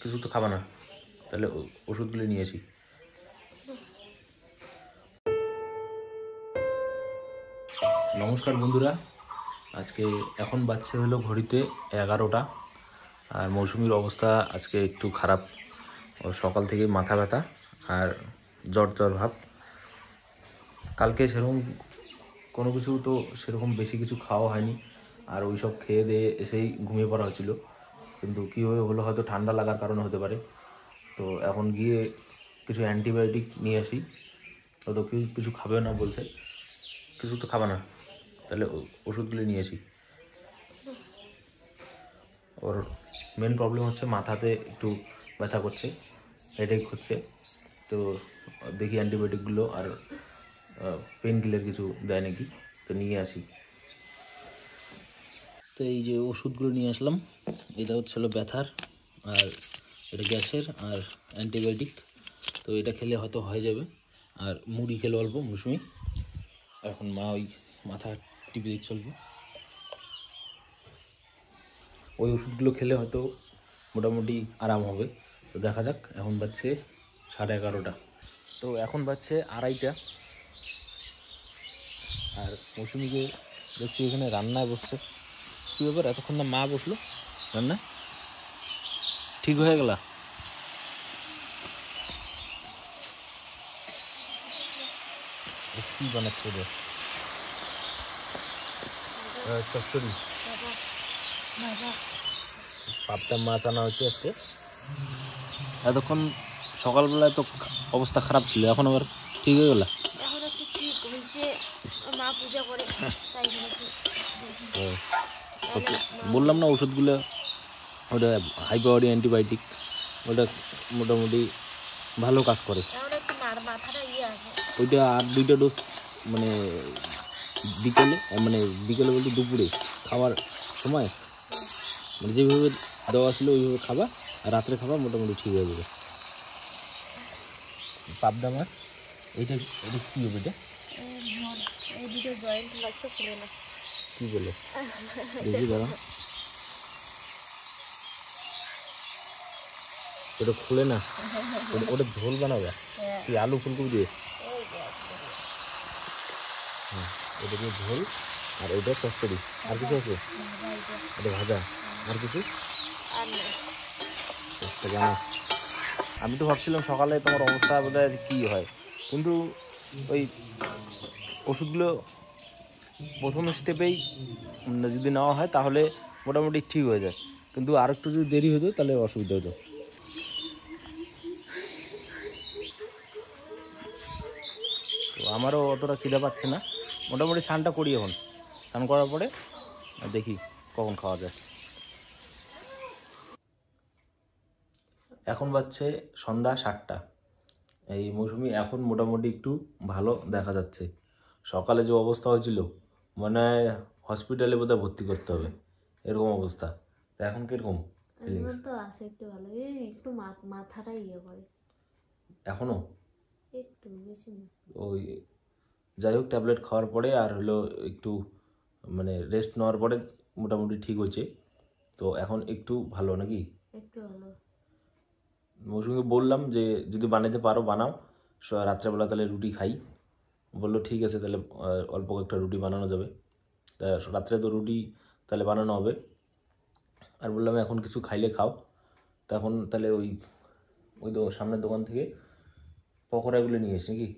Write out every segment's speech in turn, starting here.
কিছু তো খাবা না, তাহলে ওষুধগুলো নিয়ে আসি। নমস্কার বন্ধুরা, আজকে এখন বাজছে হলো ঘড়িতে 11টা। আর মৌসুমীর অবস্থা আজকে একটু খারাপ। ও সকাল থেকে মাথা ব্যথা আর জ্বর জ্বর ভাব। কালকে সেরকম কোনো কিছু তো সেরকম বেশি কিছু খাওয়া হয়নি, আর ওই সব খেয়ে দিয়ে এসেই ঘুমিয়ে পড়া হয়েছিল। কিন্তু কীভাবে হলো, হয়তো ঠান্ডা লাগার কারণে হতে পারে। তো এখন গিয়ে কিছু অ্যান্টিবায়োটিক নিয়ে আসি। ও তো কিছু খাবে না বলছে, কিছু তো খাবে না, তাহলে ওষুধগুলো নিয়ে আসি। ওর মেন প্রবলেম হচ্ছে মাথাতে একটু ব্যথা করছে, হেডেক হচ্ছে। তো দেখি অ্যান্টিবায়োটিকগুলো আর পেন কিলার কিছু দেয় নাকি, তো নিয়ে আসি। তো এই যে ওষুধগুলো নিয়ে আসলাম, এটা হচ্ছিল ব্যথার, আর এটা গ্যাসের, আর অ্যান্টিবায়োটিক। তো এটা খেলে হয়তো হয়ে যাবে। আর মুড়ি খেলে অল্প মৌসুমি, এখন মা ওই মাথা টিপে দিচ্ছে অল্প। ওই ওষুধগুলো খেলে হয়তো মোটামুটি আরাম হবে। তো দেখা যাক। এখন বাজছে 11:30। তো এখন বাজছে 2:30, আর মৌসুমিকে দেখছি এখানে রান্নায় বসছে। কী ব্যাপার, এতক্ষণ না মা বসলো রান্না? ঠিক হয়ে গেল? কী বানাচ্ছে রে? চচ্চড়ি, পাবদা মাছ আনা হয়েছে আজকে। এতক্ষণ সকালবেলায় তো অবস্থা খারাপ ছিল, এখন আবার ঠিক হয়ে গেল? বললাম না ওষুধগুলো, ওটা হাই পাওয়ারি অ্যান্টিবায়োটিক, ওটা মোটামুটি ভালো কাজ করে। ওইটা আর 2টা ডোজ, মানে বিকেলে, মানে বিকেলে বলতে দুপুরে খাওয়ার সময়, মানে যেভাবে দেওয়া ছিল ওইভাবে খাবা, আর রাত্রে খাবা, মোটামুটি ঠিক হয়ে যাবে। পাবদা মাছ, এটা এটা কী হবে? এটা কী বলে দেখি দাঁড়া, ওটা খুলে না, ওটা ঝোল বানাবে কি আলু ফুলকপি দিয়ে? হ্যাঁ, এটা দিয়ে ঝোল, আর ওইটা চচ্চড়ি। আর কিছু আছে? এটা ভাজা, আর কিছু? আচ্ছা জানা। আমি তো ভাবছিলাম সকালে তোমার অবস্থা বোধহয় কী হয়, কিন্তু ওই ওষুধগুলো প্রথম স্টেপেই যদি নেওয়া হয় তাহলে মোটামুটি ঠিক হয়ে যায়, কিন্তু আর একটু যদি দেরি হতো তাহলে অসুবিধা হতো। তো আমারও অতটা খিদে পাচ্ছে না, মোটামুটি স্নানটা করি। এখন স্নান করার পরে দেখি কখন খাওয়া যায়। এখন বাজছে সন্ধ্যা 7টা। এই মৌসুমি এখন মোটামুটি একটু ভালো দেখা যাচ্ছে। সকালে যে অবস্থা হয়েছিল, মানে হসপিটালে বোধহয় ভর্তি করতে হবে, এরকম অবস্থা। এখন কিরকম ফিলিংস? তো আছে একটু ভালো, এই একটু মাথাটা ইয়ে করে এখনো একটু বেশি না। ওই যাই হোক, ট্যাবলেট খাওয়ার পরে আর হলো একটু মানে রেস্ট নেওয়ার পরে মোটামুটি ঠিক হয়েছে। তো এখন একটু ভালো নাকি? একটু ভালো। মৌসুমিকে বললাম যে যদি বানাতে পারো বানাও, রাত্রেবেলা তাহলে রুটি খাই। বললো ঠিক আছে, তাহলে অল্প কয়েকটা রুটি বানানো যাবে। তা রাত্রে তো রুটি তাহলে বানানো হবে। আর বললাম এখন কিছু খাইলে খাও। তখন তাহলে ওই ওই তো সামনের দোকান থেকে পকোড়াগুলো নিয়ে এসে নাকি।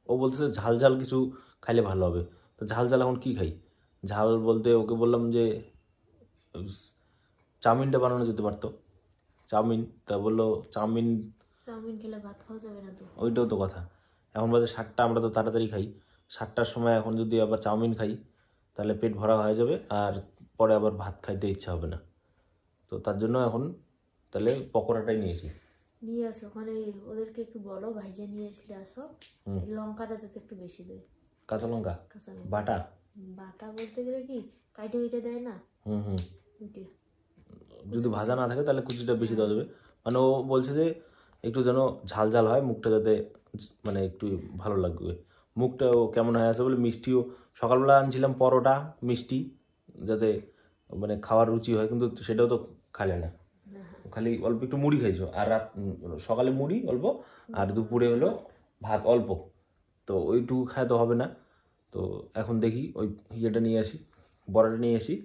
ও বলতেছে ঝাল ঝাল কিছু খাইলে ভালো হবে। তো ঝাল ঝাল এখন কী খাই? ঝাল বলতে ওকে বললাম যে চাউমিনটা বানানো যেতে পারতো, চাউমিন। তা বললো চাউমিন খেলে ভাত খাওয়া যাবে না তো। ওইটাও তো কথা। এখন বাজে 7টা, আমরা তো তাড়াতাড়ি খাই। 7টার সময় এখন যদি আবার চাউমিন খাই তাহলে পেট ভরা হয়ে যাবে, আর পরে আবার ভাত খাইতে ইচ্ছা হবে না। তো তার জন্য এখন তাহলে পকোড়াটাই নিয়েছি। নিয়ে আসো, ওখানে ওদেরকে একটু বলো ভাইজে নিয়ে আসলে আসো। লঙ্কাটা যাতে একটু বেশি দেয়। কাঁচা লঙ্কা কাঁচা লঙ্কা বাটা? বাটা বলতে গেলে কি কাইটে কেটে দেয় না। হুম। যদি কুচি ভাজা কুচি। না থাকে তাহলে কুচিটা বেশি দেওয়া যাবে। মানে ও বলছে যে একটু যেন ঝাল ঝাল হয়, মুখটা যাতে মানে একটু ভালো লাগবে। মুখটাও কেমন হয়ে আছে বলে, মিষ্টিও সকালবেলা আনছিলাম পরোটা মিষ্টি, যাতে মানে খাওয়ার রুচি হয়, কিন্তু সেটাও তো খাইলে না। খালি অল্প একটু মুড়ি খাইছো, আর রাত সকালে মুড়ি অল্প, আর দুপুরে হলো ভাত অল্প। তো ওইটুকু খায় তো হবে না। তো এখন দেখি ওই ইয়েটা নিয়ে আসি, বড়াটা নিয়ে আসি,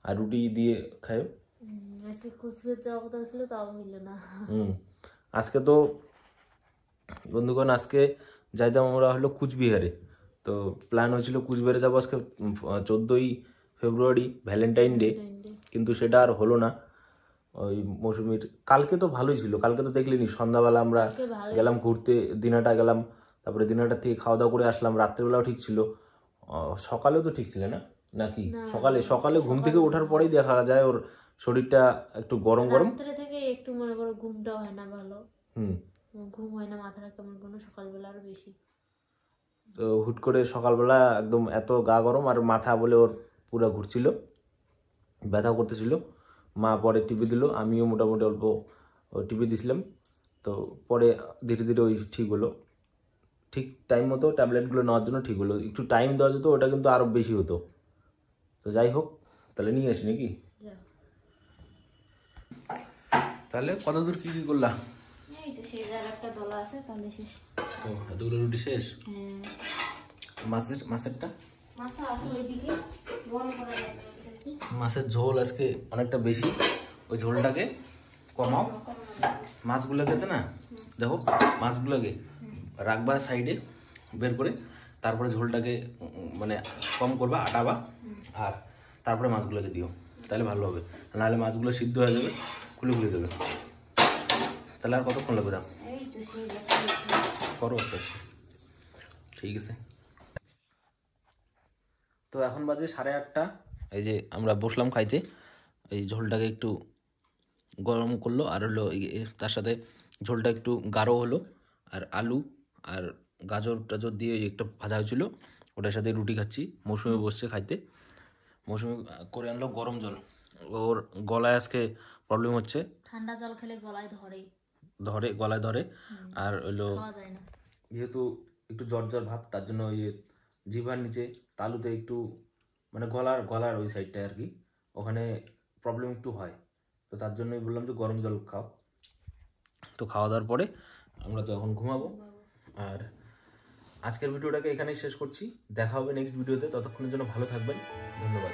আর রুটি দিয়ে খাইও। আজকে কুচবিহার যাওয়ার কথা ছিল, তাও হইল না। আজকে তো বন্ধুগণ আজকে যাইতাম আমরা হলো কুচবিহারে। তো প্ল্যান হয়েছিল কুচবিহারে যাবো আজকে 14ই ফেব্রুয়ারি ভ্যালেন্টাইন ডে, কিন্তু সেটা আর হলো না। ওই মৌসুমীর কালকে তো ভালোই ছিল, কালকে তো দেখলেনি সন্ধ্যাবেলা আমরা গেলাম ঘুরতে, দিনাটা গেলাম, তারপরে দিনাটা থেকে খাওয়া দাওয়া করে আসলাম, রাত্রেবেলাও ঠিক ছিল, সকালেও তো ঠিক ছিল না নাকি? সকালে সকালে ঘুম থেকে ওঠার পরেই দেখা যায় ওর শরীরটা একটু গরম গরম রাত্রে থেকে একটু মনে করো ঘুমটাও হয় না ভালো, ঘুম হয় না, মাথাটা কেমন কোনো, সকালবেলা আরো বেশি। তো হুট করে সকালবেলা একদম এত গা গরম, আর মাথা বলে ওর পুরো ঘুরছিল, ব্যথা করতেছিল। মা পরে টিপে দিল, আমিও মোটামুটি অল্প টিপে দিছিলাম। তো পরে ধীরে ধীরে ওই ঠিক হলো, ঠিক টাইম মতো ট্যাবলেটগুলো নেওয়ার জন্য ঠিক হলো। একটু টাইম দেওয়া যেত, ওটা কিন্তু আরও বেশি হতো। তো যাই হোক, তাহলে নিয়ে আসি নাকি? তাহলে কত দূর কী কী করলা? এই তো শেষ, আর একটা দলা আছে, তাহলে শেষ। ও এতগুলো রুটি শেষ? মাছেরটা মাছ আছে ওইদিকে, গরম করা যাবে। মাছের ঝোল আজকে অনেকটা বেশি, ওই ঝোলটাকে কমাও। মাছগুলোকে আছে না, দেখো মাছগুলোকে রাখবা সাইডে বের করে, তারপরে ঝোলটাকে মানে কম করবা, আটাবা, আর তারপরে মাছগুলোকে দিও, তাহলে ভালো হবে। নাহলে মাছগুলো সিদ্ধ হয়ে যাবে, খুলে খুলে যাবে। তাহলে আর কতক্ষণ লাগবে? দাও করো আস্তে আস্তে, ঠিক আছে। তো এখন বাজে 8:30। এই যে আমরা বসলাম খাইতে, এই ঝোলটাকে একটু গরম করলো, আর হলো তার সাথে ঝোলটা একটু গাঢ় হলো, আর আলু আর গাজর টাজর দিয়ে একটা ভাজা হয়েছিল, ওটার সাথে রুটি খাচ্ছি। মৌসুমি বসছে খাইতে, মৌসুমি করে আনলো গরম জল। ওর গলায় আজকে প্রবলেম হচ্ছে, ঠান্ডা জল খেলে গলায় ধরে, গলায় ধরে, আর হইলো খাওয়া যায় না। যেহেতু একটু জ্বর জ্বর ভাব, তার জন্য ওই জিভার নিচে তালুতে একটু মানে গলার ওই সাইডটায় আর কি, ওখানে প্রবলেম একটু হয়। তো তার জন্যই বললাম যে গরম জল খাও। তো খাওয়া দাওয়ার পরে আমরা তো এখন ঘুমাবো। আর আজকের ভিডিওটাকে এখানেই শেষ করছি, দেখা হবে নেক্সট ভিডিওতে। ততক্ষণের জন্য ভালো থাকবেন, ধন্যবাদ।